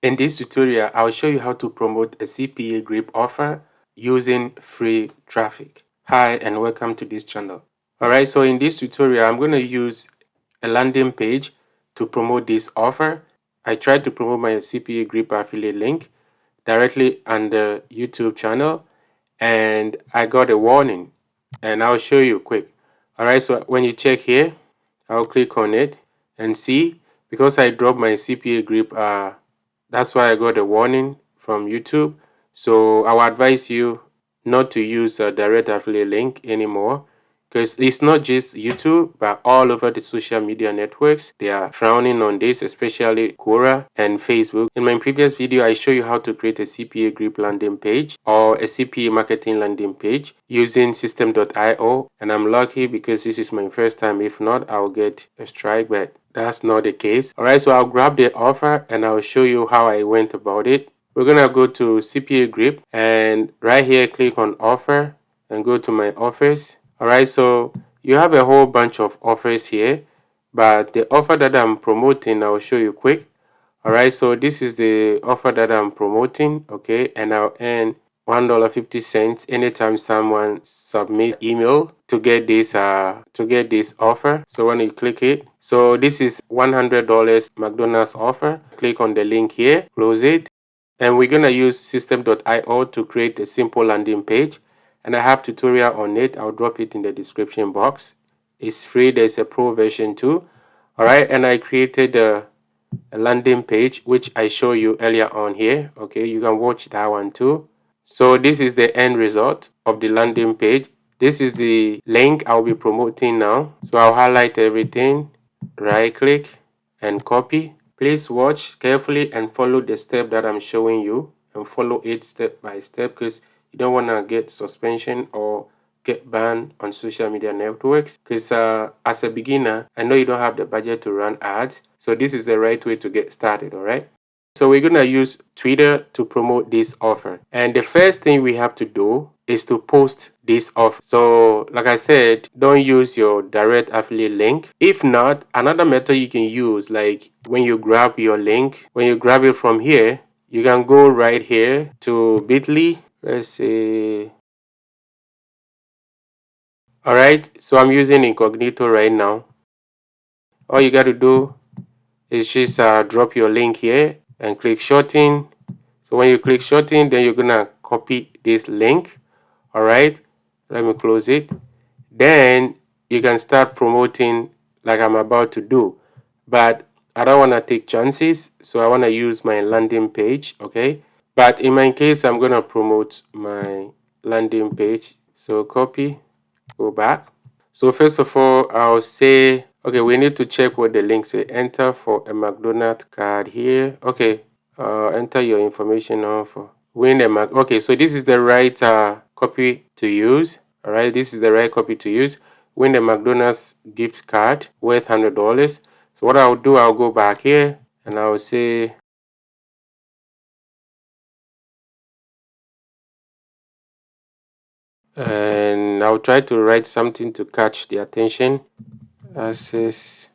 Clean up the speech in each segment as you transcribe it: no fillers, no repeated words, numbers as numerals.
In this tutorial, I'll show you how to promote a CPAGrip offer using free traffic. Hi and welcome to this channel. Alright, so in this tutorial, I'm going to use a landing page to promote this offer. I tried to promote my CPAGrip affiliate link directly on the YouTube channel and I got a warning, and I'll show you quick. Alright, so when you check here, I'll click on it and see, because I dropped my CPAGrip, that's why I got a warning from YouTube. So I will advise you not to use a direct affiliate link anymore, because it's not just YouTube, but all over the social media networks. They are frowning on this, especially Quora and Facebook. In my previous video, I show you how to create a CPAGrip landing page or a CPA marketing landing page using system.io, and I'm lucky because this is my first time. If not, I'll get a strike, but that's not the case. Alright, so I'll grab the offer and I'll show you how I went about it. We're gonna go to CPAGrip and right here click on offer and go to my offers. Alright, so you have a whole bunch of offers here, but the offer that I'm promoting, I'll show you quick. Alright, so this is the offer that I'm promoting, okay, and I'll earn $1.50 anytime someone submit email to get this offer. So when you click it, so this is $100 McDonald's offer. Click on the link here, close it, and we're gonna use system.io to create a simple landing page, and I have tutorial on it. I'll drop it in the description box. It's free. There's a pro version too. All right, and I created a landing page which I show you earlier on here. Okay, you can watch that one too. So this is the end result of the landing page. This is the link I'll be promoting now. So I'll highlight everything, right click and copy. Please watch carefully and follow the step that I'm showing you, and follow it step by step, because you don't want to get suspension or get banned on social media networks. Because as a beginner, I know you don't have the budget to run ads, so this is the right way to get started. All right, so we're gonna use Twitter to promote this offer, and the first thing we have to do is to post this offer. So like I said, don't use your direct affiliate link. If not, another method you can use, like when you grab your link, when you grab it from here, you can go right here to bit.ly. Let's see. All right, so I'm using incognito right now. All you got to do is just drop your link here and click shorten. So when you click shorten, then you're gonna copy this link. All right, let me close it. Then you can start promoting like I'm about to do, but I don't want to take chances, so I want to use my landing page. Okay, but in my case, I'm gonna promote my landing page. So copy, go back. So first of all, I'll say, okay, we need to check what the link say. Enter for a McDonald's card here. Okay, enter your information now for win a Mac. Okay, so this is the right copy to use. All right, this is the right copy to use. Win a McDonald's gift card worth $100. So what I'll do, I'll go back here and I'll say, and I'll try to write something to catch the attention. Access.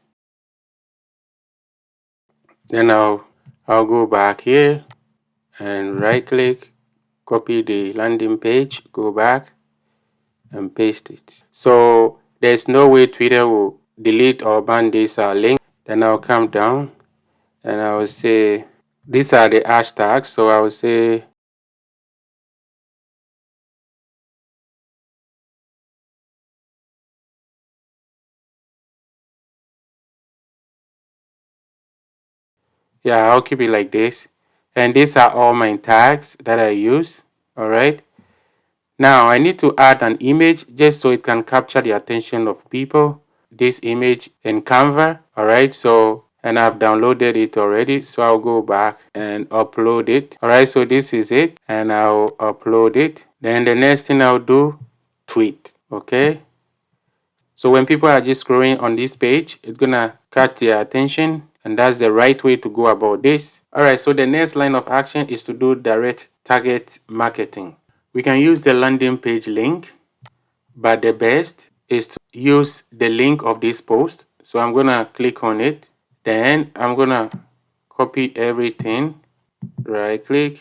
Then I'll go back here and right click, copy the landing page, go back and paste it. So there's no way Twitter will delete or ban this link. Then I'll come down and I will say, these are the hashtags. So I will say, yeah, I'll keep it like this. And these are all my tags that I use. All right. Now I need to add an image just so it can capture the attention of people. This image in Canva. All right. So, and I've downloaded it already. So I'll go back and upload it. All right. So this is it, and I'll upload it. Then the next thing I'll do, tweet. Okay. So when people are just scrolling on this page, it's gonna catch their attention, and that's the right way to go about this. All right. So the next line of action is to do direct target marketing. We can use the landing page link, but the best is to use the link of this post. So I'm gonna click on it, then I'm gonna copy everything, right click,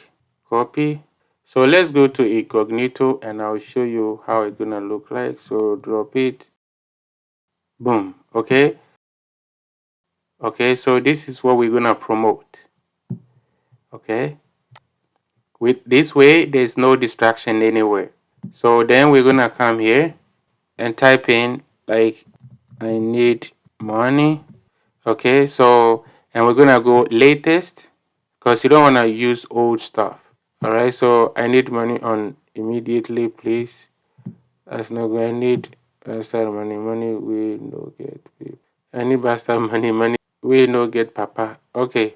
copy. So let's go to incognito and I'll show you how it's gonna look like. So drop it, boom. Okay, so this is what we're gonna promote. Okay, with this way there's no distraction anywhere. So then we're gonna come here and type in like I need money. Okay, so and we're gonna go latest because you don't want to use old stuff. All right, so I need money on immediately, please. That's not good. I need bastard money we no get people. I need bastard money we no get papa. Okay,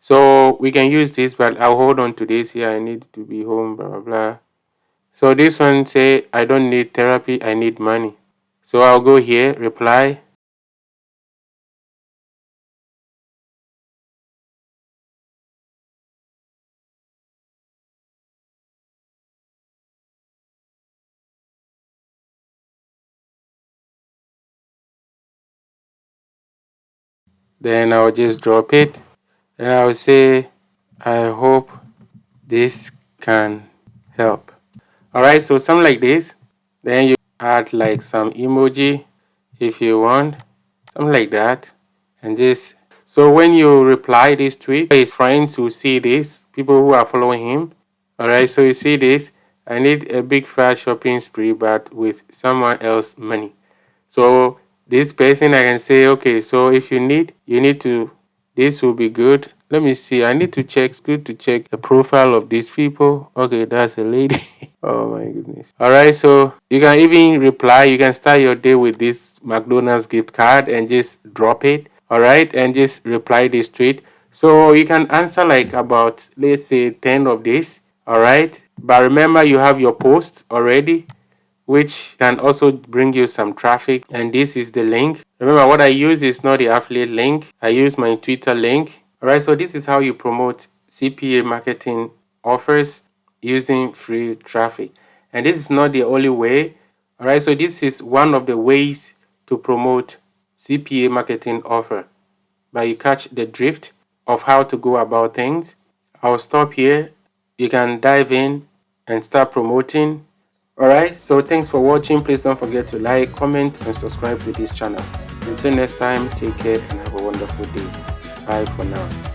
so we can use this, but I'll hold on to this here. I need to be home, blah blah blah. So this one say I don't need therapy, I need money. So I'll go here, reply. Then I'll just drop it. And I'll say I hope this can help. Alright, so something like this. Then you add like some emoji if you want, something like that. And just so when you reply this tweet, his friends will see this, people who are following him. Alright, so you see this. I need a big fat shopping spree, but with someone else's money. So this person I can say, okay, so if you need to, this will be good. Let me see. I need to check. It's good to check the profile of these people. Okay, that's a lady. Oh my goodness. All right, so you can even reply. You can start your day with this McDonald's gift card and just drop it. All right, and just reply this tweet. So you can answer like about, let's say, 10 of this. All right, but remember you have your post already, which can also bring you some traffic. And this is the link. Remember, what I use is not the affiliate link. I use my Twitter link. All right, so this is how you promote CPA marketing offers using free traffic. And this is not the only way. All right, so this is one of the ways to promote CPA marketing offer. But you catch the drift of how to go about things. I'll stop here. You can dive in and start promoting. Alright, so thanks for watching. Please don't forget to like, comment, and subscribe to this channel. Until next time, take care and have a wonderful day. Bye for now.